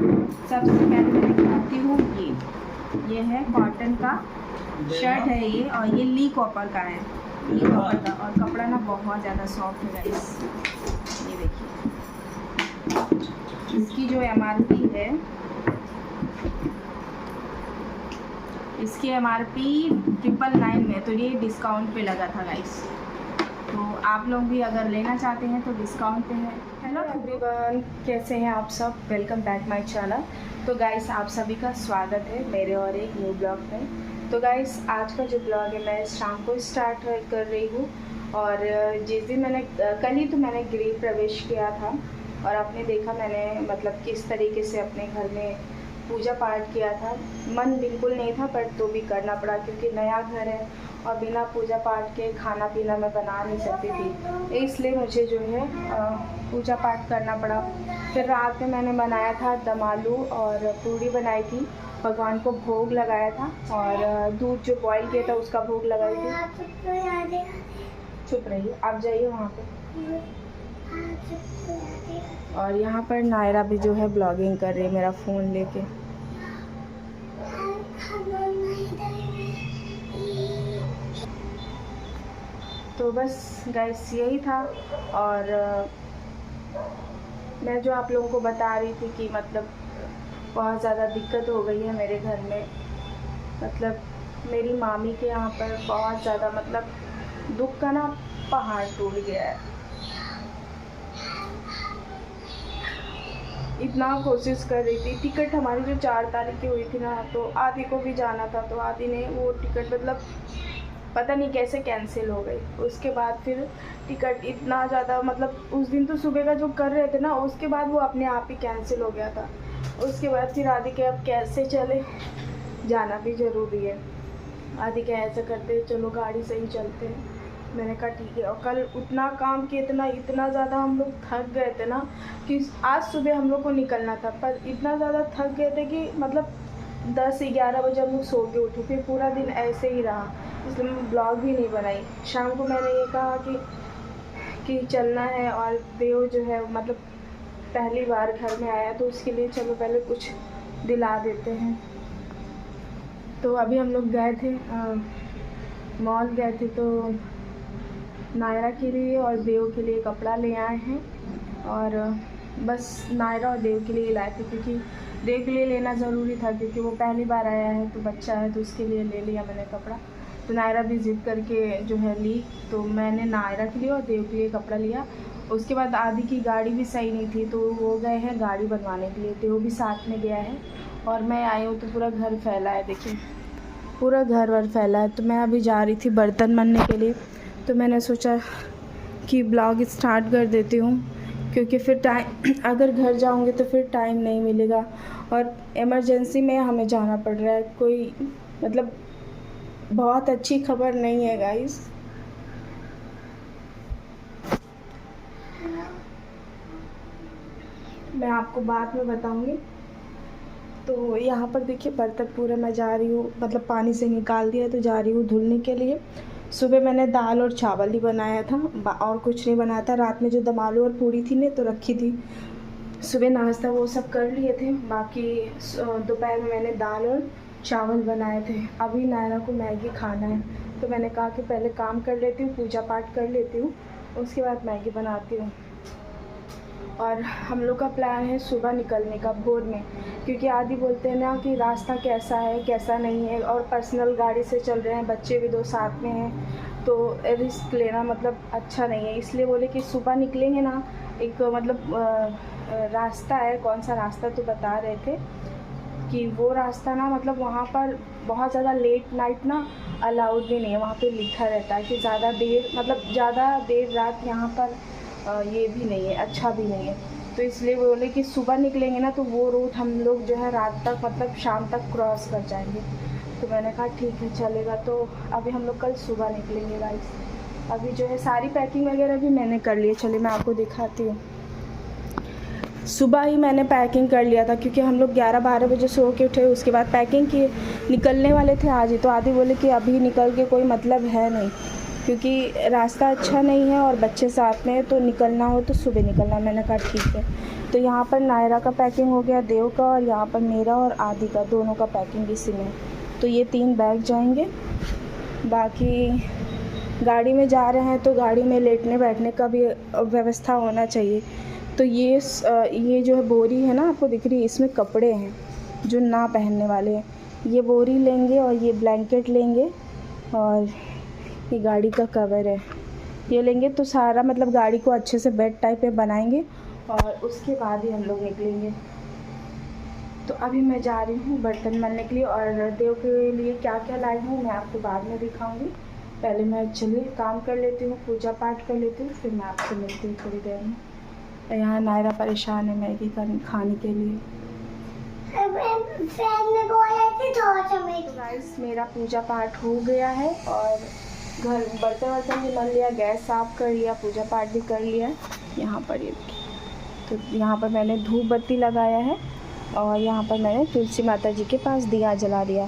सबसे पहले मैं दिखाती हूँ ये है कॉटन का शर्ट है ये, और ये ली कॉपर का है, ली कॉपर का, और कपड़ा ना बहुत ज़्यादा सॉफ्ट है गाइस। ये देखिए, इसकी जो MRP है, इसकी MRP 999 में, तो ये डिस्काउंट पे लगा था गाइस। तो आप लोग भी अगर लेना चाहते हैं तो डिस्काउंट पे है। हेलो एवरीवन, कैसे हैं आप सब? Welcome back my channel. तो गाइस आप सभी का स्वागत है मेरे और एक न्यू ब्लॉग में। तो गाइस आज का जो ब्लॉग है मैं शाम को स्टार्ट कर रही हूँ, और जिस दिन कल ही तो मैंने गृह प्रवेश किया था, और आपने देखा मैंने मतलब किस तरीके से अपने घर में पूजा पाठ किया था। मन बिल्कुल नहीं था, पर तो भी करना पड़ा क्योंकि नया घर है और बिना पूजा पाठ के खाना पीना मैं बना नहीं सकती थी, इसलिए मुझे जो है पूजा पाठ करना पड़ा। फिर रात में मैंने बनाया था दम आलू और पूड़ी बनाई थी, भगवान को भोग लगाया था, और दूध जो बॉईल किया था उसका भोग लगाई थी। चुप रहिए, आप जाइए वहाँ पे। और यहाँ पर नायरा भी जो है ब्लॉगिंग कर रही है मेरा फ़ोन लेके। तो बस गाइस यही था, और मैं जो आप लोगों को बता रही थी कि मतलब बहुत ज़्यादा दिक्कत हो गई है मेरे घर में। मतलब मेरी मामी के यहाँ पर बहुत ज़्यादा मतलब दुख का ना पहाड़ टूट गया है। इतना कोशिश कर रही थी, टिकट हमारी जो 4 तारीख की हुई थी ना, तो आदि को भी जाना था, तो आदि ने वो टिकट मतलब पता नहीं कैसे कैंसिल हो गई। उसके बाद फिर टिकट इतना ज़्यादा मतलब उस दिन तो सुबह का जो कर रहे थे ना, उसके बाद वो अपने आप ही कैंसिल हो गया था। उसके बाद फिर आदि के अब कैसे चले, जाना भी ज़रूरी है। आदि के ऐसा करते चलो गाड़ी से ही चलते हैं। मैंने कहा ठीक है। और कल उतना काम किया, इतना ज़्यादा हम लोग थक गए थे ना कि आज सुबह हम लोग को निकलना था, पर इतना ज़्यादा थक गए थे कि मतलब 10-11 बजे हम लोग सो के उठे। फिर पूरा दिन ऐसे ही रहा, इसलिए मैं ब्लॉग भी नहीं बनाई। शाम को मैंने ये कहा कि चलना है, और देव जो है मतलब पहली बार घर में आया, तो उसके लिए चलो पहले कुछ दिला देते हैं। तो अभी हम लोग गए थे मॉल गए थे, तो नायरा के लिए और देव के लिए कपड़ा ले आए हैं, और बस नायरा और देव के लिए लाए थे क्योंकि देव के लिए लेना ज़रूरी था, क्योंकि वो पहली बार आया है, तो बच्चा है, तो उसके लिए ले लिया मैंने कपड़ा। तो नायरा भी ज़िद करके जो है ली, तो मैंने नायरा के लिए और देव के लिए कपड़ा लिया। उसके बाद आदि की गाड़ी भी सही नहीं थी, तो वो गए हैं गाड़ी बनवाने के लिए, देव भी साथ में गया है, और मैं आई हूँ तो पूरा घर फैला है, देखिए पूरा घर वर फैला है। तो मैं अभी जा रही थी बर्तन मलने के लिए, तो मैंने सोचा कि ब्लॉग स्टार्ट कर देती हूँ, क्योंकि फिर टाइम अगर घर जाऊँगी तो फिर टाइम नहीं मिलेगा, और इमरजेंसी में हमें जाना पड़ रहा है। कोई मतलब बहुत अच्छी खबर नहीं है गाइस। मैं आपको बाद में बताऊँगी। तो यहाँ पर देखिए बर्तन पूरा मैं जा रही हूँ, मतलब पानी से निकाल दिया, तो जा रही हूँ धुलने के लिए। सुबह मैंने दाल और चावल ही बनाया था, और कुछ नहीं बनाया था। रात में जो दम आलू और पूड़ी थी ने तो रखी थी, सुबह नाश्ता वो सब कर लिए थे। बाकी दोपहर में मैंने दाल और चावल बनाए थे। अभी नायरा को मैगी खाना है, तो मैंने कहा कि पहले काम कर लेती हूँ, पूजा पाठ कर लेती हूँ, उसके बाद मैगी बनाती हूँ। और हम लोग का प्लान है सुबह निकलने का, भोर में, क्योंकि आदि बोलते हैं ना कि रास्ता कैसा है कैसा नहीं है, और पर्सनल गाड़ी से चल रहे हैं, बच्चे भी 2 साथ में हैं, तो रिस्क लेना मतलब अच्छा नहीं है। इसलिए बोले कि सुबह निकलेंगे ना, एक मतलब रास्ता है, कौन सा रास्ता तो बता रहे थे कि वो रास्ता ना मतलब वहाँ पर बहुत ज़्यादा लेट नाइट ना अलाउड भी नहीं है। वहाँ पे लिखा रहता है कि ज़्यादा देर रात यहाँ पर ये भी नहीं है, अच्छा भी नहीं है। तो इसलिए बोले कि सुबह निकलेंगे ना, तो वो रूट हम लोग जो है रात तक मतलब शाम तक क्रॉस कर जाएंगे। तो मैंने कहा ठीक है चलेगा। तो अभी हम लोग कल सुबह निकलेंगे गाइस। अभी जो है सारी पैकिंग वगैरह भी मैंने कर ली है, चलिए मैं आपको दिखाती हूँ। सुबह ही मैंने पैकिंग कर लिया था, क्योंकि हम लोग 11-12 बजे सो के उठे, उसके बाद पैकिंग किए, निकलने वाले थे आज ही। तो आदि बोले कि अभी निकल के कोई मतलब है नहीं, क्योंकि रास्ता अच्छा नहीं है और बच्चे साथ में, तो निकलना हो तो सुबह निकलना। मैंने कहा ठीक है। तो यहाँ पर नायरा का पैकिंग हो गया, देव का, और यहाँ पर मेरा और आदि का दोनों का पैकिंग इसी में। तो ये 3 बैग जाएंगे। बाकी गाड़ी में जा रहे हैं तो गाड़ी में लेटने बैठने का भी व्यवस्था होना चाहिए। तो ये जो है बोरी है ना, आपको दिख रही है, इसमें कपड़े हैं जो ना पहनने वाले हैं। ये बोरी लेंगे और ये ब्लैंकेट लेंगे और ये गाड़ी का कवर है, ये लेंगे। तो सारा मतलब गाड़ी को अच्छे से बेड टाइप पे बनाएंगे और उसके बाद ही हम लोग निकलेंगे। तो अभी मैं जा रही हूँ बर्तन मलने के लिए, और देव के लिए क्या क्या लाई हूँ मैं आपको बाद में दिखाऊंगी। पहले मैं चलिए काम कर लेती हूँ, पूजा पाठ कर लेती हूँ, फिर मैं आपसे मिलती हूँ थोड़ी देर में। यहाँ नायरा परेशान है मैगी खाने के लिए। तो गाइस मेरा पूजा पाठ हो गया है और घर बर्तन भी मल लिया, गैस साफ़ कर लिया, पूजा पाठ भी कर लिया। यहाँ पर ये तो यहाँ पर मैंने धूप बत्ती लगाया है और यहाँ पर मैंने तुलसी माता जी के पास दिया जला दिया।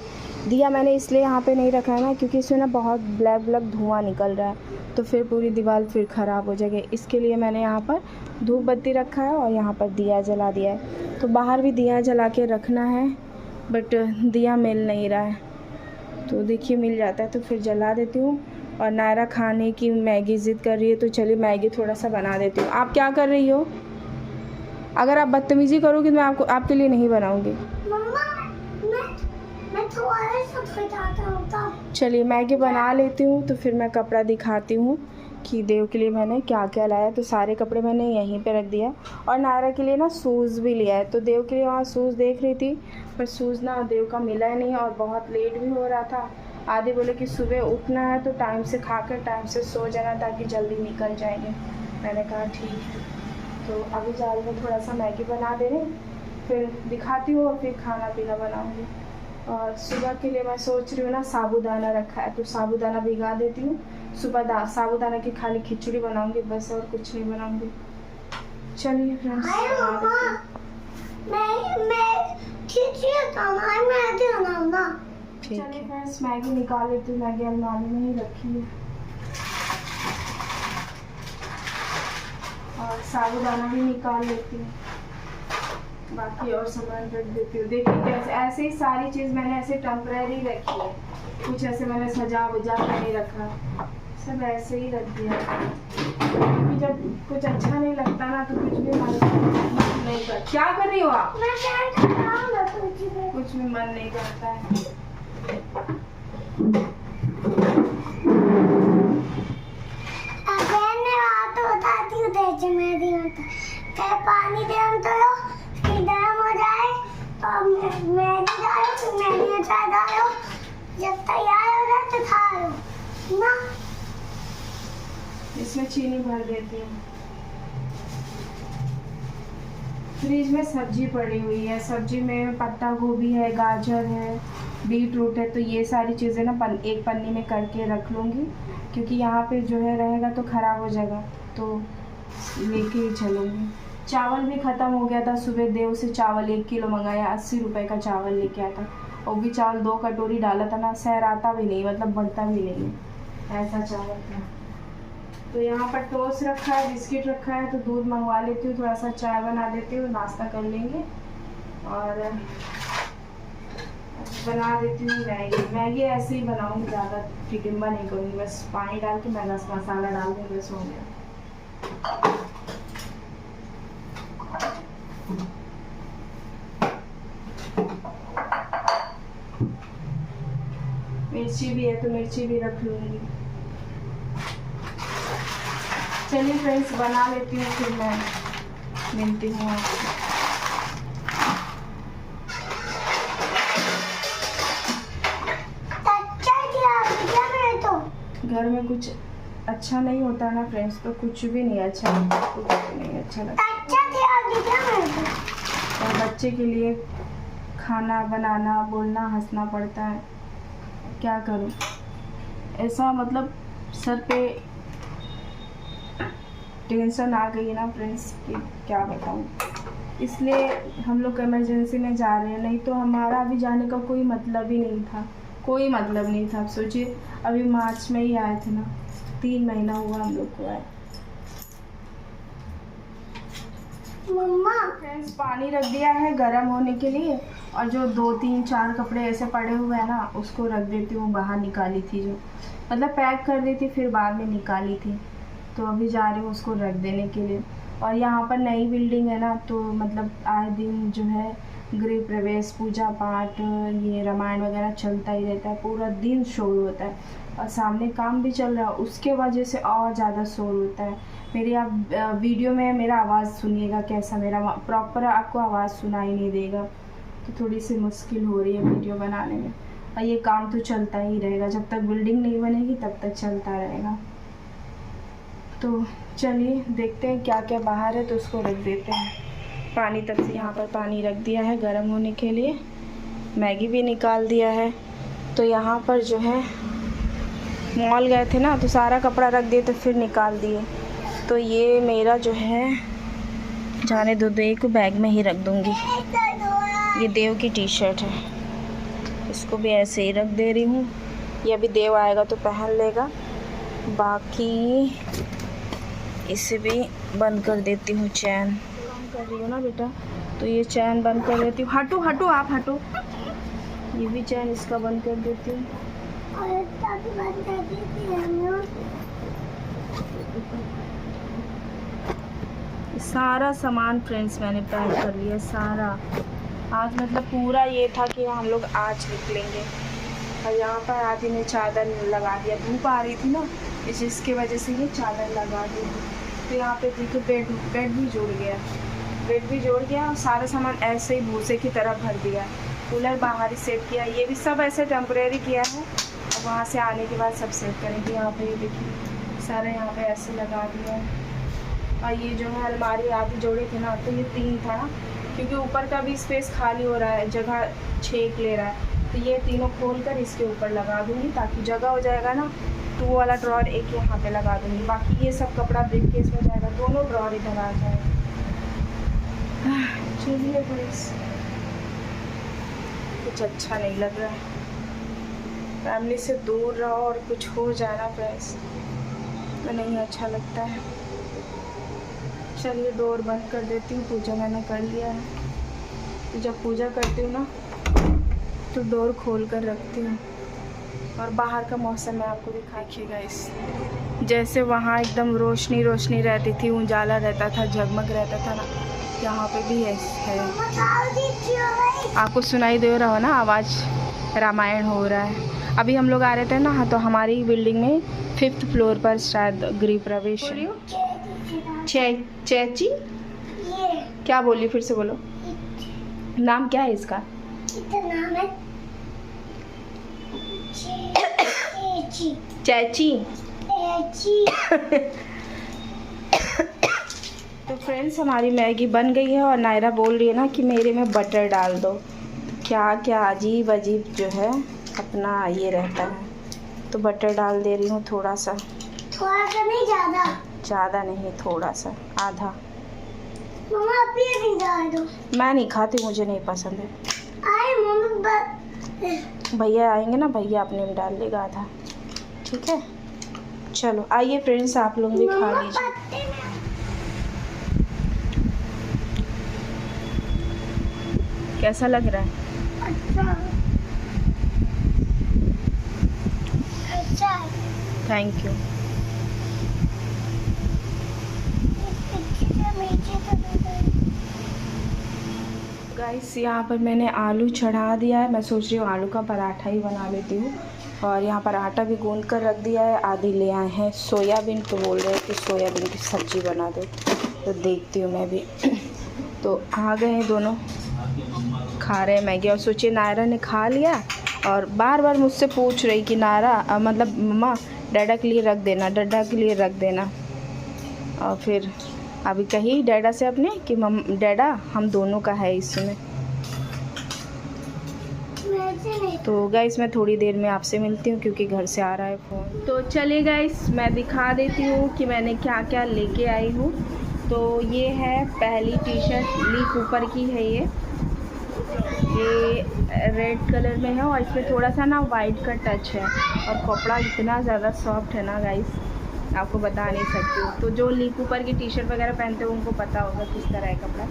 दिया मैंने इसलिए यहाँ पे नहीं रखा है ना, क्योंकि इसमें ना बहुत ब्लैक ब्लैक धुआं निकल रहा है, तो फिर पूरी दीवार फिर ख़राब हो जाएगी। इसके लिए मैंने यहाँ पर धूप बत्ती रखा है और यहाँ पर दिया जला दिया है। तो बाहर भी दिया जला के रखना है, बट दिया मिल नहीं रहा है। तो देखिए मिल जाता है तो फिर जला देती हूँ। और नायरा खाने की मैगी ज़िद कर रही है, तो चलिए मैगी थोड़ा सा बना देती हूँ। आप क्या कर रही हो? अगर आप बदतमीज़ी करोगी तो मैं आपके लिए नहीं बनाऊँगी। चलिए मैगी बना लेती हूँ, तो फिर मैं कपड़ा दिखाती हूँ कि देव के लिए मैंने क्या क्या लाया। तो सारे कपड़े मैंने यहीं पे रख दिया और नायरा के लिए ना शूज़ भी लिया है। तो देव के लिए वहाँ शूज़ देख रही थी, पर शूज़ ना देव का मिला ही नहीं और बहुत लेट भी हो रहा था। आदि बोले कि सुबह उठना है तो टाइम से खाकर टाइम से सो जाना ताकि जल्दी निकल जाएंगे। मैंने कहा ठीक है। तो अभी जा रही हूँ थोड़ा सा मैगी बना देने, फिर दिखाती हूँ और फिर खाना पीना बनाऊँगी। और सुबह के लिए मैं सोच रही हूँ ना, साबूदाना रखा है तो साबूदाना भिगा देती हूँ। सुबह साबूदाना की खाली खिचड़ी बनाऊँगी बस, और कुछ नहीं बनाऊँगी। चलिए फ्रेंड्स चलिए फ्रेंड्स मैगी निकाल लेती हूँ। मैगी अलमारी में ही रखी है और साबूदाना भी निकाल लेती हूँ, बाकी और सामान रख देती हूँ। देखिए कैसे ऐसे ही सारी चीज़ मैंने ऐसे टेम्परेरी रखी है, कुछ ऐसे मैंने सजा वजा कर नहीं रखा, सब ऐसे ही रख दिया। क्योंकि जब कुछ अच्छा नहीं लगता ना तो कुछ भी मन नहीं करता। क्या कर रही हो आप? कुछ भी मन नहीं करता है। पानी दे हम तो गर्म हो जाए तो मैगी डालो, तो मैगी चाय डालो, जब तैयार हो जाए तो खा लो ना। इसमें चीनी भर देती हूँ। फ्रिज में सब्जी पड़ी हुई है, सब्जी में पत्ता गोभी है, गाजर है, बीट रूट है। तो ये सारी चीज़ें ना एक पन्नी में करके रख लूँगी, क्योंकि यहाँ पे जो है रहेगा तो ख़राब हो जाएगा, तो लेके ही चलूँगी। चावल भी ख़त्म हो गया था, सुबह देव से चावल 1 किलो मंगाया, 80 रुपये का चावल लेके आया था। वो भी चावल 2 कटोरी डाला था ना, सहराता भी नहीं, मतलब बढ़ता भी नहीं है, ऐसा चावल था। तो यहाँ पर टोस्ट रखा है, बिस्किट रखा है, तो दूध मंगवा लेती हूँ, थोड़ा सा चाय बना देती हूँ, नाश्ता कर लेंगे। और बना देती हूँ मैगी ऐसे ही बनाऊँगी, ज़्यादा टिकिम्बा नहीं करूँगी, बस पानी डाल के मैं बस मसाला डाल दूँगी, बस हो गया। मिर्ची भी है तो मिर्ची भी रख लूँगी। चलिए फ्रेंड्स बना लेती हूँ, फिर मैं मिलती हूँ आपसे। घर में कुछ अच्छा नहीं होता ना फ्रेंड्स, तो कुछ भी नहीं अच्छा लगता, कुछ भी नहीं अच्छा लगता। और बच्चे के लिए खाना बनाना, बोलना, हंसना पड़ता है, क्या करूँ। ऐसा मतलब सर पे टेंशन आ गई है ना फ्रेंड्स कि क्या बताऊँ। इसलिए हम लोग इमरजेंसी में जा रहे हैं, नहीं तो हमारा अभी जाने का कोई मतलब ही नहीं था, कोई मतलब नहीं था। आप सोचिए अभी मार्च में ही आए थे ना, 3 महीना हुआ हम लोग को आए। मम्मा फ्रेंड्स पानी रख दिया है गर्म होने के लिए, और जो 2-3-4 कपड़े ऐसे पड़े हुए हैं ना उसको रख देती हूँ। बाहर निकाली थी जो, मतलब पैक कर दी थी फिर बाद में निकाली थी, तो अभी जा रही हूँ उसको रख देने के लिए। और यहाँ पर नई बिल्डिंग है ना, तो मतलब आए दिन जो है गृह प्रवेश, पूजा पाठ, ये रामायण वगैरह चलता ही रहता है, पूरा दिन शोर होता है, और सामने काम भी चल रहा है, उसके वजह से और ज़्यादा शोर होता है। मेरी आप वीडियो में मेरा आवाज़ सुनिएगा कैसा, मेरा प्रॉपर आपको आवाज़ सुनाई नहीं देगा, तो थोड़ी सी मुश्किल हो रही है वीडियो बनाने में। और ये काम तो चलता ही रहेगा, जब तक बिल्डिंग नहीं बनेगी तब तक चलता रहेगा। तो चलिए देखते हैं क्या क्या बाहर है, तो उसको रख देते हैं। पानी तक से यहाँ पर पानी रख दिया है गर्म होने के लिए, मैगी भी निकाल दिया है। तो यहाँ पर जो है मॉल गए थे ना, तो सारा कपड़ा रख दिए तो फिर निकाल दिए। तो ये मेरा जो है जाने दो, देव को बैग में ही रख दूँगी। ये देव की टी शर्ट है, इसको भी ऐसे ही रख दे रही हूँ, ये अभी देव आएगा तो पहन लेगा। बाकी इसे भी बंद कर देती हूँ, चैन कर रही हो ना बेटा, तो ये चैन बंद कर देती हूँ। हटो हटो आप हटो, ये भी चैन इसका बंद कर देती हूँ। सारा सामान फ्रेंड्स मैंने पैक कर लिया सारा। आज मतलब पूरा ये था कि हम लोग आज निकलेंगे, और यहाँ पर आदि ने चादर लगा दिया, धूप आ रही थी ना जिसकी वजह से ये चादर लगा दी। तो यहाँ पे देखिए बेड भी जोड़ गया, और सारा सामान ऐसे ही भूसे की तरह भर दिया। कूलर बाहर ही सेट किया, ये भी सब ऐसे टेम्परेरी किया है, और वहाँ से आने के बाद सब सेट करेंगे। यहाँ पे देखिए सारा यहाँ पे ऐसे लगा दिया है। और ये जो है अलमारी आदि जोड़े थे ना, तो ये 3 था ना, क्योंकि ऊपर का भी स्पेस खाली हो रहा है, जगह 6 ले रहा है, तो ये तीनों खोल कर इसके ऊपर लगा दूँगी ताकि जगह हो जाएगा ना। तो वो वाला ड्रॉर एक यहाँ पे लगा दूँगी, बाकी ये सब कपड़ा ब्रीफकेस में जाएगा, दोनों ड्रॉर इधर आ जाएगा। चलिए फ्रेंड्स, कुछ अच्छा नहीं लग रहा है, फैमिली से दूर रहो और कुछ हो जाए ना फ्रेंड्स तो नहीं अच्छा लगता है। चलिए डोर बंद कर देती हूँ, पूजा मैंने कर लिया है, तो जब पूजा करती हूँ ना तो डोर खोल कर रखती हूँ। और बाहर का मौसम मैं आपको दिखाइएगा, इस जैसे वहाँ एकदम रोशनी रहती थी, उजाला रहता था, जगमग रहता था ना, यहाँ पे भी है। आपको सुनाई दे रहा हो ना आवाज़, रामायण हो रहा है। अभी हम लोग आ रहे थे ना, तो हमारी बिल्डिंग में 5th फ्लोर पर शायद गृह प्रवेश है। चैची क्या बोली, फिर से बोलो, नाम क्या है इसका? नाम है चैची। तो फ्रेंड्स हमारी मैगी बन गई है, और नायरा बोल रही है ना कि मेरे में बटर डाल दो। क्या क्या अजीब जो है अपना ये रहता है, तो बटर डाल दे रही हूँ थोड़ा सा नहीं, ज़्यादा नहीं, थोड़ा सा, आधा। मम्मा अभी नहीं डाल दो। मैं नहीं खाती, मुझे नहीं पसंद है। मम्मी भैया आएंगे ना, भैया अपने में डाल लेगा आधा, ठीक है। चलो आइए फ्रेंड्स, आप लोग भी खा लीजिए। कैसा लग रहा है? अच्छा। Thank you. गाइस यहाँ पर मैंने आलू चढ़ा दिया है, मैं सोच रही हूँ आलू का पराठा ही बना लेती हूँ। और यहाँ पर आटा भी गूंद कर रख दिया है। आदि ले आए हैं सोयाबीन, तो बोल रहे हैं कि सोयाबीन की सब्ज़ी बना दो, तो देखती हूँ मैं भी। तो आ गए हैं दोनों, खा रहे हैं मैगी। और सोचिए नायरा ने खा लिया, और बार बार मुझसे पूछ रही कि नायरा मतलब मम्मा डैडा के लिए रख देना, डैडा के लिए रख देना। और फिर अभी कही डैडा से अपने कि डैडा हम दोनों का है इसमें। तो गाइस मैं थोड़ी देर में आपसे मिलती हूँ, क्योंकि घर से आ रहा है फ़ोन। तो चलिए गाइस मैं दिखा देती हूँ कि मैंने क्या क्या लेके आई हूँ। तो ये है पहली टी शर्ट, लीफ ऊपर की है, ये रेड कलर में है, और इसमें थोड़ा सा ना वाइट का टच है, और कपड़ा इतना ज़्यादा सॉफ्ट है ना गाइस, आपको बता नहीं सकती हूँ। तो जो ली कूपर की टी शर्ट वगैरह पहनते हो उनको पता होगा किस तरह है कपड़ा।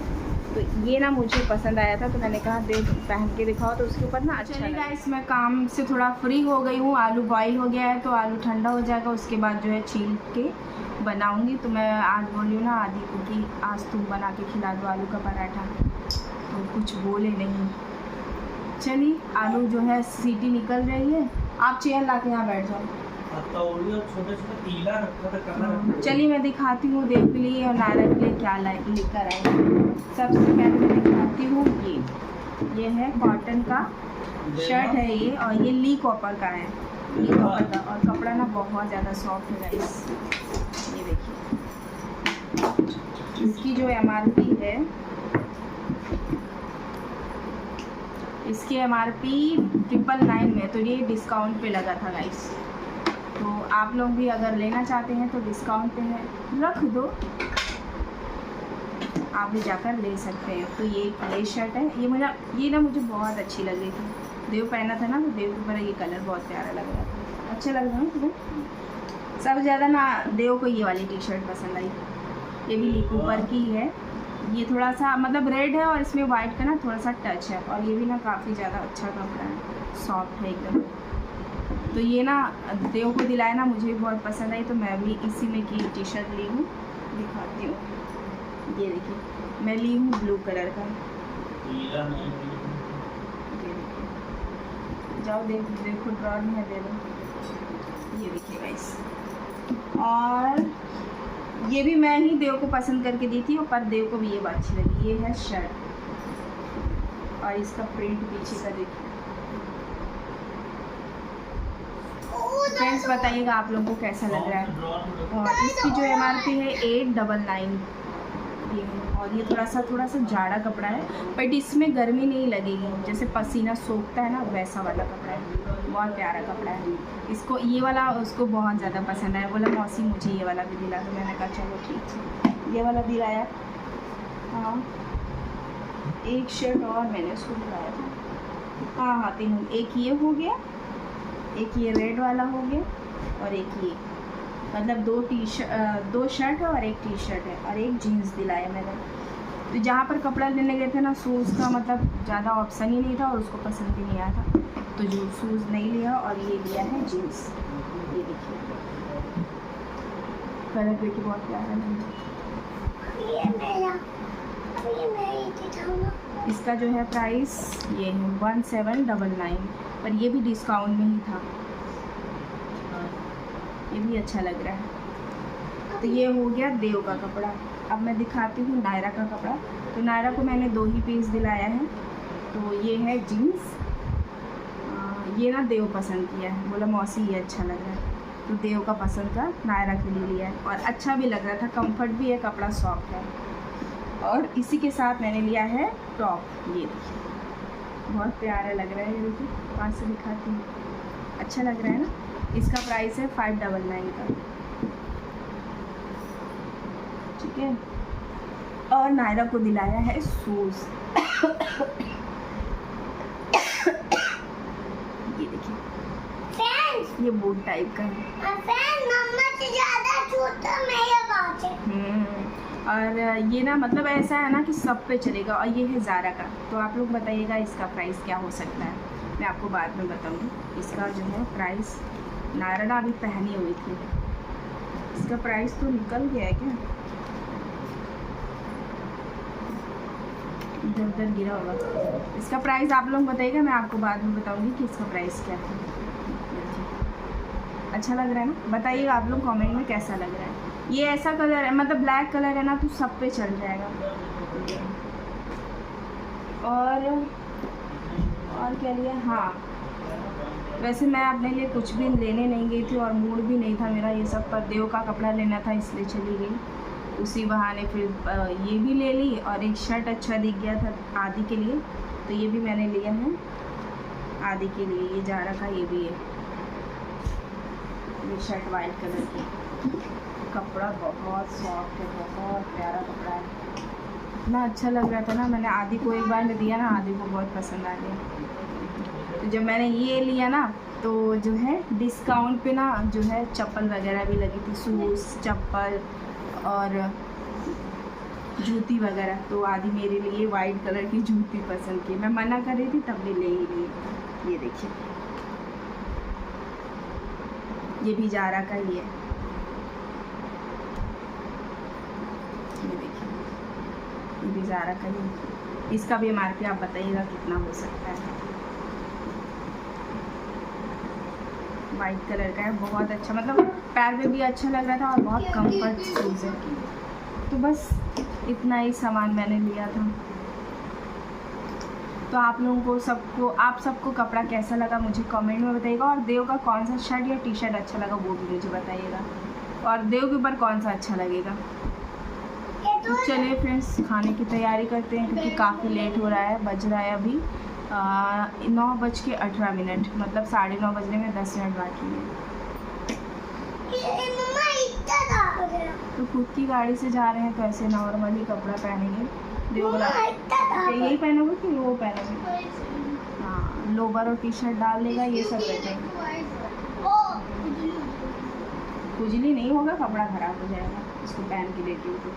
तो ये ना मुझे पसंद आया था तो मैंने कहा देख पहन के दिखाओ तो उसके ऊपर ना अच्छा लगा। इसमें काम से थोड़ा फ्री हो गई हूँ, आलू बॉईल हो गया है तो आलू ठंडा हो जाएगा, उसके बाद जो है छील के बनाऊँगी। तो मैं आज बोली हूँ ना आदि को कि आज तुम बना के खिला दो आलू का पराठा, तो कुछ बोले नहीं। चलिए आलू जो है सीटी निकल रही है, आप चेयर ला के यहाँ बैठ जाओ। चलिए मैं दिखाती हूँ देव के लिए और नायरा के लिए क्या लेकर आए। सबसे पहले मैं दिखाती हूँ ये है कॉटन का शर्ट है ये, और ये ली कॉपर का है, ली कॉपर का, और कपड़ा ना बहुत ज़्यादा सॉफ्ट है गाइस। ये देखिए इसकी जो MRP है, इसकी MRP 999 में, तो ये डिस्काउंट पे लगा था गाइस। तो आप लोग भी अगर लेना चाहते हैं तो डिस्काउंट पे है, रख दो, आप भी जाकर ले सकते हैं। तो ये शर्ट है, ये ना मुझे बहुत अच्छी लग रही थी। देव पहना था ना तो देव के ऊपर ये कलर बहुत प्यारा लग रहा था, अच्छा लग रहा है तुम्हें। सबसे ज़्यादा ना देव को ये वाली टी शर्ट पसंद आई, ये भी ली कूपर की है। ये थोड़ा सा मतलब रेड है और इसमें वाइट का ना थोड़ा सा टच है, और ये भी ना काफ़ी ज़्यादा अच्छा कपड़ा है, सॉफ्ट है एकदम। तो ये ना देव को दिलाया ना, मुझे भी बहुत पसंद आई, तो मैं भी इसी में की टी शर्ट ली हूँ, दिखाती हूँ। ये देखिए मैं ली हूँ ब्लू कलर का, जाओ देखो ड्रॉर में है, दे दो। ये देखिए गाइस, और ये भी मैं ही देव को पसंद करके दी थी, पर देव को भी ये बात अच्छी लगी। ये है शर्ट और इसका प्रिंट पीछे का देखिए। फ्रेंड्स बताइएगा आप लोगों को कैसा लग रहा है। और इसकी जो MRP है 899 ये है, और ये थोड़ा सा जाड़ा कपड़ा है, बट इसमें गर्मी नहीं लगेगी, जैसे पसीना सोखता है ना वैसा वाला कपड़ा है, बहुत प्यारा कपड़ा है। इसको ये वाला उसको बहुत ज़्यादा पसंद आया, बोला मौसी मुझे ये वाला भी दिला, तो मैंने कहा चलो ठीक है ये वाला दिलाया। हाँ एक शर्ट और मैंने उसको दिलाया था, हाँ तीनों, एक ये हो गया, एक ये रेड वाला हो गया, और एक ये, मतलब दो शर्ट है और एक टी शर्ट है, और एक जीन्स दिलाया मैंने। तो जहाँ पर कपड़ा लेने गए थे ना, शूज़ का मतलब ज़्यादा ऑप्शन ही नहीं था और उसको पसंद भी नहीं आया था, तो जो शूज़ नहीं लिया और ये लिया है जीन्स। ये देखिए कलर देखिए बहुत प्यारा है। इसका जो है प्राइस ये है 1799, पर ये भी डिस्काउंट में ही था, ये भी अच्छा लग रहा है। तो ये हो गया देव का कपड़ा। अब मैं दिखाती हूँ नायरा का कपड़ा। तो नायरा को मैंने 2 ही पीस दिलाया है। तो ये है जीन्स, ये ना देव पसंद किया है, बोला मौसी ये अच्छा लग रहा है, तो देव का पसंद का नायरा के लिए लिया है, और अच्छा भी लग रहा था, कंफर्ट भी है, कपड़ा सॉफ्ट है। और इसी के साथ मैंने लिया है टॉप, ये देखिए बहुत प्यारा लग रहा है, ये देखिए पास से दिखाती हूँ, अच्छा लग रहा है ना। इसका प्राइस है 599 का, ठीक है। और नायरा को दिलाया है शूज़, ये देखिए ये बूट टाइप का है, और ये ना मतलब ऐसा है ना कि सब पे चलेगा, और ये है ज़ारा का। तो आप लोग बताइएगा इसका प्राइस क्या हो सकता है, मैं आपको बाद में बताऊंगी। इसका जो है प्राइस, नायरा ना अभी पहनी हुई थी, इसका प्राइस तो निकल गया है क्या, इधर उधर गिरा होगा। इसका प्राइस आप लोग बताइएगा, मैं आपको बाद में बताऊंगी कि इसका प्राइस क्या है। अच्छा लग रहा है ना, बताइएगा आप लोग कमेंट में कैसा लग रहा है। ये ऐसा कलर है, मतलब ब्लैक कलर है ना, तो सब पे चल जाएगा। और क्या लिया, हाँ वैसे मैं अपने लिए कुछ भी लेने नहीं गई थी, और मूड भी नहीं था मेरा ये सब, पर देव का कपड़ा लेना था इसलिए चली गई। उसी बहाने फिर ये भी ले ली, और एक शर्ट अच्छा दिख गया था आदि के लिए, तो ये भी मैंने लिया है आदि के लिए। ये ज़ारा का ये भी है, ये शर्ट वाइट कलर की, कपड़ा बहुत सॉफ्ट है, बहुत प्यारा कपड़ा है। इतना अच्छा लग रहा था ना, मैंने आदि को एक बार में दिया ना, आदि को बहुत पसंद आ गया। तो जब मैंने ये लिया ना तो जो है डिस्काउंट पे ना जो है चप्पल वगैरह भी लगी थी, शूज़, चप्पल और जूती वगैरह। तो आदि मेरे लिए वाइट कलर की जूती पसंद की, मैं मना कर रही थी तब भी ले ही ली। ये देखिए, ये भी जारा का ही है। ये देखिए, ये भी जारा का ही है। इसका भी MRP आप बताइएगा कितना हो सकता है। वाइट कलर का है, बहुत अच्छा, मतलब पैर में भी अच्छा लग रहा था और बहुत कंफर्ट शूज़ है। तो बस इतना ही सामान मैंने लिया था। तो आप लोगों को आप सबको कपड़ा कैसा लगा मुझे कमेंट में बताइएगा, और देव का कौन सा शर्ट या टी-शर्ट अच्छा लगा वो भी मुझे बताइएगा, और देव के ऊपर कौन सा अच्छा लगेगा। तो चलिए फ्रेंड्स, खाने की तैयारी करते हैं क्योंकि काफ़ी लेट हो रहा है। बज रहा है अभी 9:18, मतलब 9:30 बजने में 10 मिनट बाकी है। तो खुद की गाड़ी से जा रहे हैं तो ऐसे नॉर्मली कपड़ा पहनेंगे। यही पहनोगे कि वो पहनोगे? हाँ, लोवर और टी-शर्ट डाल लेगा, ये सब बैठेंगे। खुजली नहीं होगा, कपड़ा खराब हो जाएगा इसको पहन के लेती हूँ तो।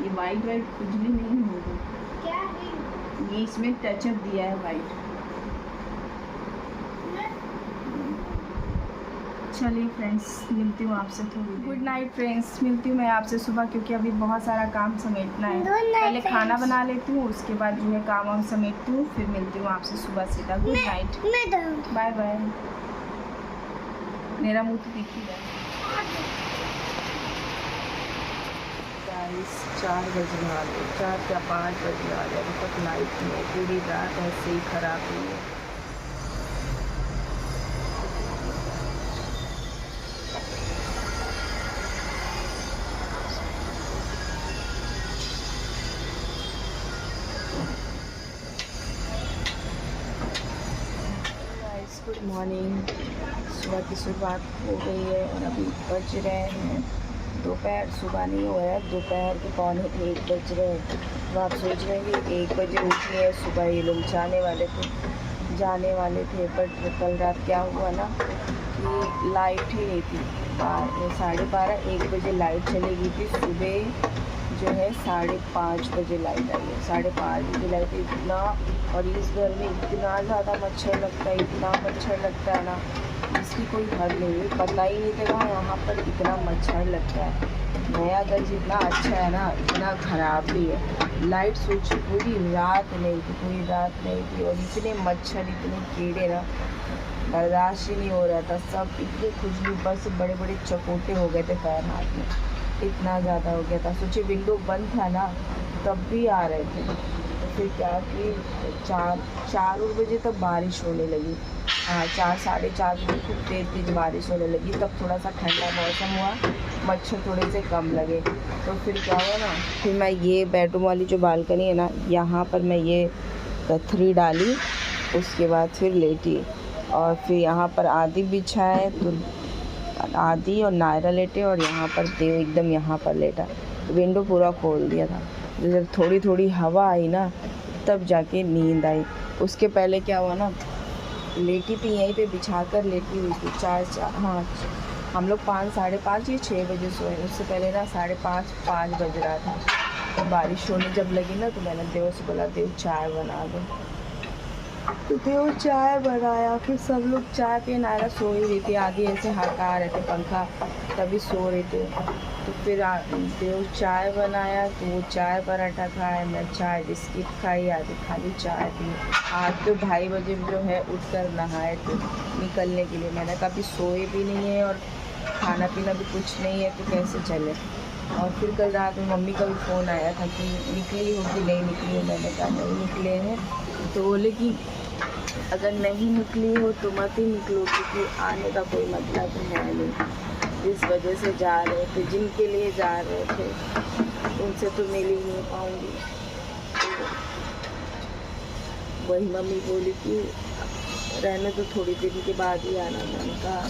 ये वाइट खुजली नहीं होगा, ये इसमें टचअप दिया है वाइट। चलिए फ्रेंड्स, मिलती हूँ आपसे थोड़ी। गुड नाइट फ्रेंड्स, मिलती हूँ मैं आपसे सुबह, क्योंकि अभी बहुत सारा काम समेटना है। पहले खाना बना लेती हूँ, उसके बाद जो है काम वाम समेटती हूँ, फिर मिलती हूँ आपसे सुबह सीधा। Good night, bye bye. मेरा मुँह तो दिख ही रहा है। 4 बजे आ गए, 4 या 5 बजे आ गए, अभी तक लाइट नहीं है। पूरी रात ऐसे ही खराब हुई है। गुड मॉर्निंग, सुबह की शुरुआत हो गई है और अभी बज रहे हैं दोपहर। सुबह नहीं हो रहा है, दोपहर के 1:45 बज रहे हैं। तो आप सोच रहे हैं कि 1 बजे उठी है। सुबह ये लोग जाने वाले थे बट कल रात क्या हुआ ना कि लाइट ही नहीं थी। 12:30 1 बजे लाइट चली गई थी। सुबह जो है 5:30 बजे लाइट आई है। 5:30 बजे लाइट इतना, और इस घर में इतना ज़्यादा मच्छर लगता है, इतना मच्छर लगता है ना, इसकी कोई हद नहीं है। पता ही नहीं चला यहाँ पर इतना मच्छर लगता है। नया घर जितना अच्छा है ना, इतना ख़राब भी है। लाइट स्विच पूरी रात नहीं थी, और इतने मच्छर, इतने कीड़े ना, बर्दाश्त ही नहीं हो रहा था। सब इतने खुजली, ऊपर से बड़े बड़े चकोटे हो गए थे पैर हाथ में, इतना ज़्यादा हो गया था। सोचिए विंडो बंद था ना तब भी आ रहे थे। तो फिर क्या कि 4 बजे तक बारिश होने लगी। हाँ, 4 साढ़े 4 बजे खूब तेज़ बारिश होने लगी। तब थोड़ा सा ठंडा मौसम हुआ, मच्छर थोड़े से कम लगे। तो फिर क्या हुआ ना, फिर मैं ये बेडरूम वाली जो बालकनी है ना, यहाँ पर मैं ये गथरी डाली, उसके बाद फिर लेटी, और फिर यहाँ पर आदि बिछा है। तो आदि और नायरा लेटे, और यहाँ पर देव एकदम यहाँ पर लेटा। विंडो पूरा खोल दिया था। जब थोड़ी थोड़ी हवा आई ना तब जाके नींद आई। उसके पहले क्या हुआ ना, लेटी थी यहीं पे बिछा कर लेटी हुई थी। 4 हाँ, हम लोग 5 साढ़े 5 या 6 बजे सोए। उससे पहले ना 5:30 बज रहा था। तो बारिश होने जब लगी ना तो मैंने देव से बोला, देव चाय बना दो। तो देव चाय बनाया। फिर सब लोग चाय पे, नायरा सो ही रही थी, आदि ऐसे हटा रहे थे पंखा, तभी सो रहे थे। तो फिर देव चाय बनाया, तो वो चाय पराठा खाए, मैं चाय बिस्किट खाई, आदि खाली चाय पी। आज तो 2:30 बजे जो है उठ कर नहाए थे निकलने के लिए। मैंने कहा अभी सोए भी नहीं है और खाना पीना भी कुछ नहीं है तो कैसे चले। और फिर कल रात में मम्मी का भी फ़ोन आया था कि निकली हो कि नहीं निकली हो। मैंने कहा नहीं निकले हैं। तो बोले कि अगर नहीं निकली हो तो मत ही निकलो, क्योंकि आने का कोई मतलब है नहीं। जिस वजह से जा रहे थे, जिनके लिए जा रहे थे, उनसे तो मिल ही नहीं पाऊँगी। तो वही मम्मी बोली कि रहने तो थोड़ी देर के बाद ही आना। मैंने कहा,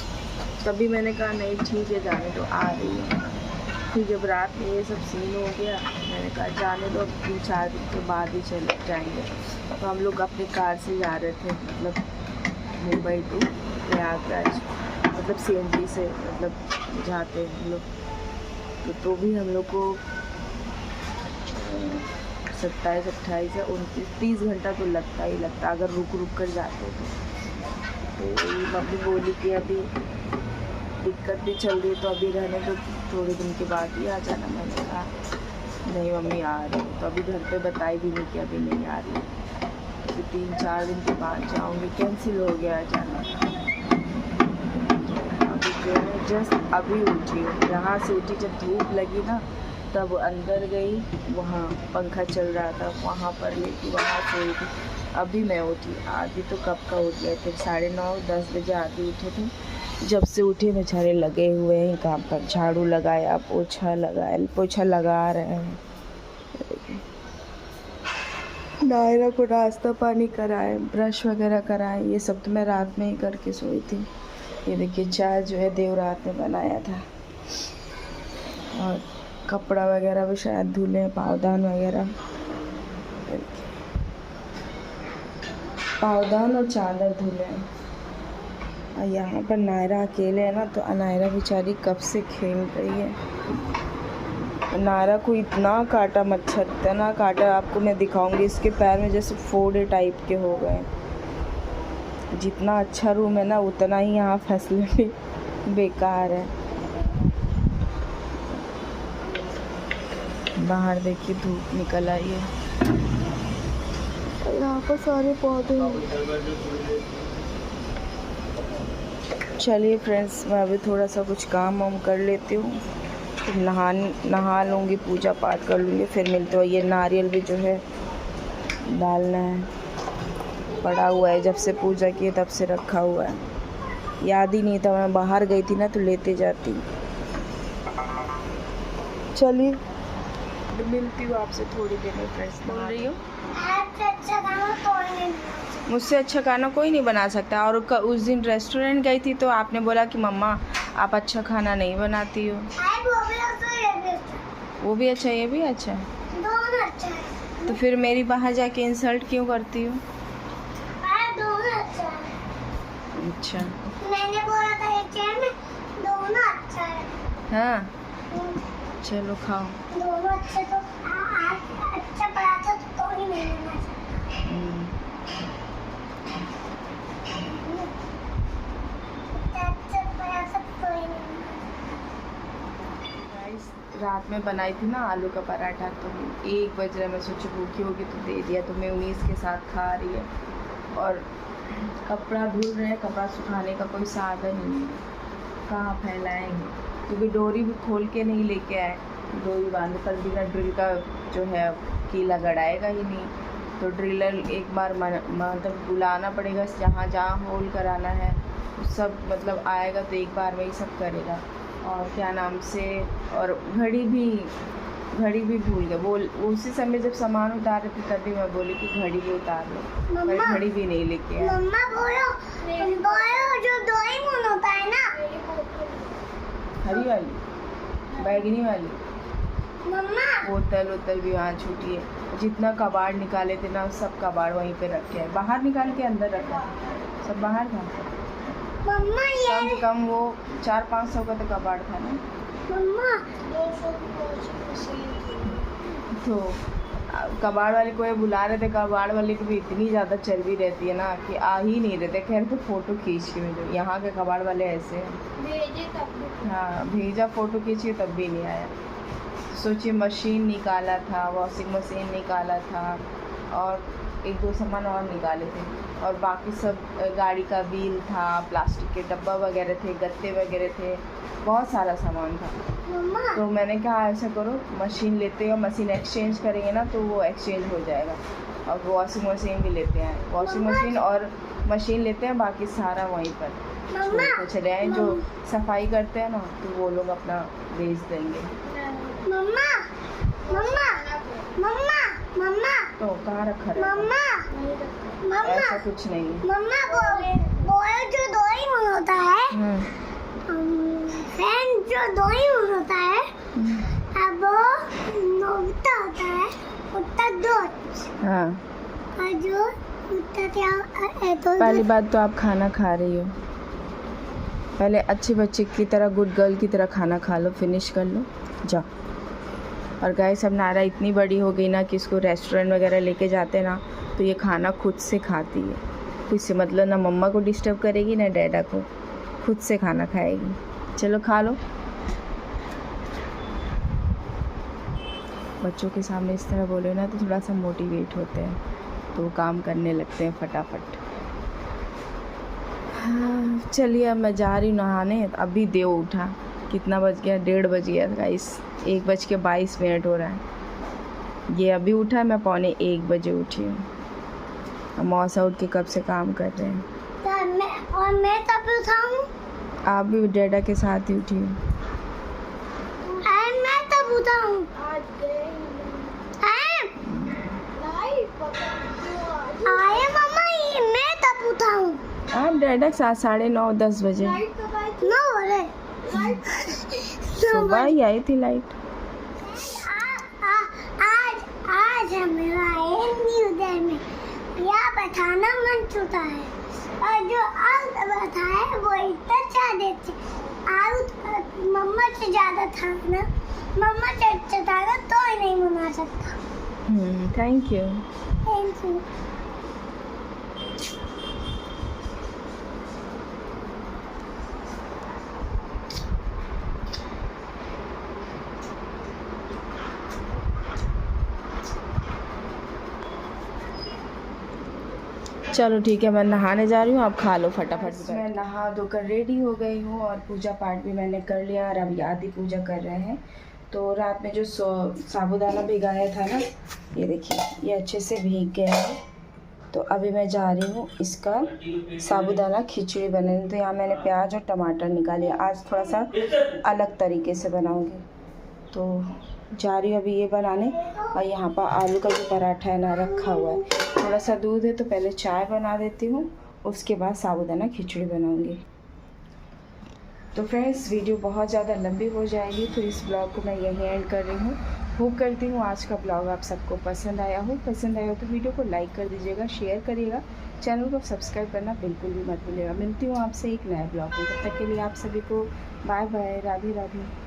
तभी मैंने कहा नहीं ठीक है जाने तो, आ रही है। फिर जब रात में ये सब सीन हो गया, मैंने कहा जाने दो, अब 3-4 दिन के बाद ही चले जाएंगे। तो हम लोग अपनी कार से जा रहे थे, मतलब मुंबई टू प्रयागराज, मतलब CNG से मतलब जाते हम लोग। तो भी हम लोग को 27, 28 या 29, 30 घंटा तो लगता ही लगता अगर रुक कर जाते तो मम्मी बोली कि अभी दिक्कत भी चल रही है तो अभी रहने तो थोड़े दिन के बाद ही आ जाना। मैंने कहा नहीं मम्मी आ रही हूँ, तो अभी घर पे बताई भी नहीं कि अभी नहीं आ रही, तो 3-4 दिन के बाद जाऊँगी, कैंसिल हो गया जाना। अभी जो है जस्ट अभी उठी हूँ, यहाँ से उठी, जब धूप लगी ना तब अंदर गई, वहाँ पंखा चल रहा था वहाँ पर लेटी, वहाँ से उठी। अभी मैं उठी, आधी तो कब का उठ गए थे, 9:30-10 बजे आधी उठे थे। जब से उठे बेचारे लगे हुए हैं काम पर, झाड़ू लगाया, पोछा लगा रहे हैं। नायरा को नाश्ता पानी कराए, ब्रश वगैरह कराए, ये सब तो मैं रात में ही करके सोई थी। ये देखिए चाय जो है देव रात में बनाया था, और कपड़ा वगैरह भी शायद धुले, पावदान वगैरह, पावदान और चादर धुले। और यहाँ पर नायरा अकेले है ना, तो नायरा बेचारी कब से खेल रही है। नायरा को इतना काटा मच्छर, इतना काटा, आपको मैं दिखाऊंगी, इसके पैर में जैसे फोड़े टाइप के हो गए। जितना अच्छा रूम है ना उतना ही यहाँ फैसिलिटी बेकार है। बाहर देखिए धूप निकल आई है, यहाँ पर सारे पौधे हैं। चलिए फ्रेंड्स, मैं अभी थोड़ा सा कुछ काम वाम कर लेती हूँ, फिर नहा लूँगी, पूजा पाठ कर लूँगी, फिर मिलते हो। ये नारियल भी जो है डालना है, पड़ा हुआ है, जब से पूजा की तब से रखा हुआ है, याद ही नहीं था। मैं बाहर गई थी ना तो लेते जाती। चलिए मिलती हूँ आपसे थोड़ी देर में फ्रेंड्स। बोल रही हूँ मुझसे अच्छा खाना कोई नहीं बना सकता। और उस दिन रेस्टोरेंट गई थी तो आपने बोला कि मम्मा आप अच्छा खाना नहीं बनाती हो। वो भी अच्छा, ये भी अच्छा, दोनों अच्छा है। तो फिर मेरी बाहर जाके इंसल्ट क्यों करती हो? दोनों अच्छा है। अच्छा, मैंने बोला था एक चेयर में दोनों अच्छा है। हाँ चलो खाओ। दोनों अच्छे तो अच्छा पराठा तो ही नहीं लेना चाहिए। रात में बनाई थी ना आलू का पराठा, तो 1 बज रहा, मैं सोची भूखी होगी तो दे दिया, तो मैं 19 के साथ खा रही है। और कपड़ा धुल रहे हैं, कपड़ा सुखाने का कोई साधन नहीं है, कहाँ फैलाएंगे, क्योंकि डोरी भी खोल के नहीं लेके आए, डोरी बांधे पर बिना ड्रिल का जो है कीला गड़ाएगा ही नहीं, तो ड्रिलर एक बार मतलब बुलाना पड़ेगा, जहाँ जहाँ होल कराना है सब मतलब आएगा तो एक बार में ही सब करेगा। और क्या नाम से, और घड़ी भी भूल गए, बोल उसी समय जब सामान उतार रहे थे तभी मैं बोली कि घड़ी भी उतार लो, पर घड़ी भी नहीं लेके आए। मम्मा बोलो जो डोरेमोन होता है ना, हरी वाली, बैगनी वाली, मम्मा बोतल भी वहाँ छूटी है। जितना कबाड़ निकाले थे ना सब कबाड़ वहीं पे रखे हैं, बाहर निकाल के अंदर रखा, सब बाहर था। मम्मा ये कम से कम वो 400-500 का तो कबाड़ था ना। मम्मा तो कबाड़ वाले को ये बुला रहे थे, कबाड़ वाले को भी इतनी ज़्यादा चर्बी रहती है ना कि आ ही नहीं रहते। खैर तो फ़ोटो खींच के मुझे, यहाँ के कबाड़ वाले ऐसे हैं। हाँ भेजा फ़ोटो खींची तब भी नहीं आया। सोचिए मशीन निकाला था, वॉशिंग मशीन निकाला था, और 1-2 सामान और निकाले थे, और बाकी सब गाड़ी का व्हील था, प्लास्टिक के डब्बा वगैरह थे, गत्ते वगैरह थे, बहुत सारा सामान था। तो मैंने कहा ऐसा करो मशीन लेते हो, मशीन एक्सचेंज करेंगे ना तो वो एक्सचेंज हो जाएगा, और वॉशिंग मशीन भी लेते हैं, वॉशिंग मशीन और मशीन लेते हैं, बाकी सारा वहीं पर छोड़ के चले आए। जो सफाई करते हैं ना तो वो लोग अपना बेच देंगे। मम्मा मम्मा मम्मा मम्मा तो कहाँ रखा है? मम्मा ऐसा कुछ नहीं है। मम्मा बोलो जो डोरेमोन होता है, फैन जो डोरेमोन होता है, कुत्ता होता है, कुत्ता दूध हाँ, और जो कुत्ता क्या तो पहली बात तो आप खाना खा रही हो, पहले अच्छे बच्चे की तरह, गुड गर्ल की तरह खाना खा लो, फिनिश कर लो, जाओ। और गाइस अब नारा इतनी बड़ी हो गई ना कि इसको रेस्टोरेंट वगैरह लेके जाते ना तो ये खाना खुद से खाती है, कुछ से मतलब ना मम्मा को डिस्टर्ब करेगी ना डैडा को, खुद से खाना खाएगी। चलो खा लो। बच्चों के सामने इस तरह बोले ना तो थोड़ा सा मोटिवेट होते हैं, तो काम करने लगते हैं फटाफट। हाँ, चलिए अब मैं जा रही हूँ नहाने। अभी देव उठा, कितना बज गया, 1:30 बज गया गाइस, 1:22 हो रहा है। ये अभी उठा, मैं 12:45 बजे उठी हूँ। अब मौसा उठ के कब से काम कर रहे हैं। मैं तब उठाऊं? आप भी डैडा के साथ ही उठी हूँ। मैं तब उठाऊं? आए मम्मा, ये मैं तब उठाऊं? आप डैडा के साथ 9:30 10 बजे 9 हो रहे सुबह ही आई थी लाइट। आज हमें आए न्यू ईयर में यह बताना मन चुका है, और जो आज बताया वो इतना ज्यादा आज मम्मा से ज्यादा था ना, मम्मा से अच्छा था तो ही नहीं मना सकता। Thank you. Thank you. चलो ठीक है, मैं नहाने जा रही हूँ, आप खा लो फटाफट। मैं नहा धोकर रेडी हो गई हूँ और पूजा पाठ भी मैंने कर लिया और अभी आदि पूजा कर रहे हैं। तो रात में जो साबूदाना भिगाया था ना, ये देखिए ये अच्छे से भीग गया है। तो अभी मैं जा रही हूँ इसका साबूदाना खिचड़ी बनाने। तो यहाँ मैंने प्याज और टमाटर निकाले, आज थोड़ा सा अलग तरीके से बनाऊँगी। तो जा रही हूँ अभी ये बनाने। और यहाँ पर आलू का जो पराठा है ना रखा हुआ है, थोड़ा सा दूध है तो पहले चाय बना देती हूँ, उसके बाद साबूदाना खिचड़ी बनाऊँगी। तो फ्रेंड्स वीडियो बहुत ज़्यादा लंबी हो जाएगी, तो इस ब्लॉग को मैं यहीं एंड कर रही हूँ। होप करती हूँ आज का ब्लॉग आप सबको पसंद आया हो। पसंद आया हो तो वीडियो को लाइक कर दीजिएगा, शेयर करिएगा, चैनल को सब्सक्राइब करना बिल्कुल भी मत भूलिएगा। मिलती हूँ आपसे एक नए ब्लॉग में, तब तक के लिए आप सभी को बाय बाय, राधे राधे।